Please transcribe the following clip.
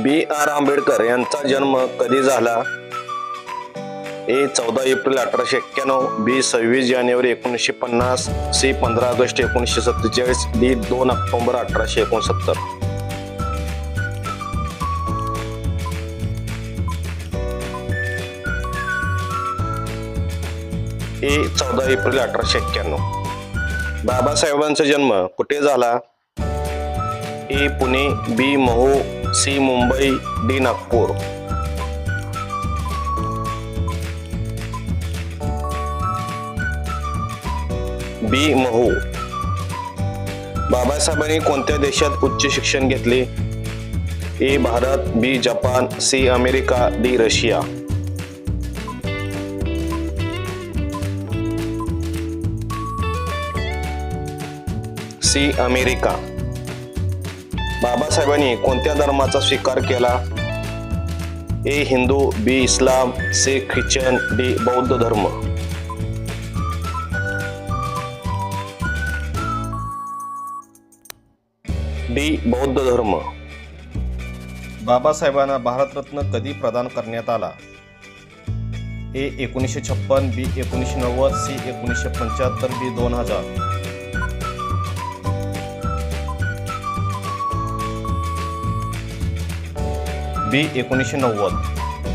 B.R. Ambedkar यांचा जन्म कधी झाला? ए 14 एप्रिल 1891, बी 26 जानेवारी 1950, C 15 August 1947, D 2 October 1869. A 14 April 1891. बाबासाहेबांचा जन्म कुठे झाला? A Pune, B Mhow, C Mumbai, D Nagpur. B Mhow. बाबासाहेबांनी कोणत्या देशात उच्च शिक्षण घेतले? A Bharat, B Japan, C America, D Russia. C America. बाबासाहेबांनी कोणत्या धर्माचा स्वीकार केला? A Hindu, B Islam, C Christian, D बौद्ध धर्म. डी बौद्ध धर्म. बाबासाहेबांना भारतरत्न कधी प्रदान करण्यात आला? ए 1956, बी 1990, सी 1975, बी 2000. बी 1990.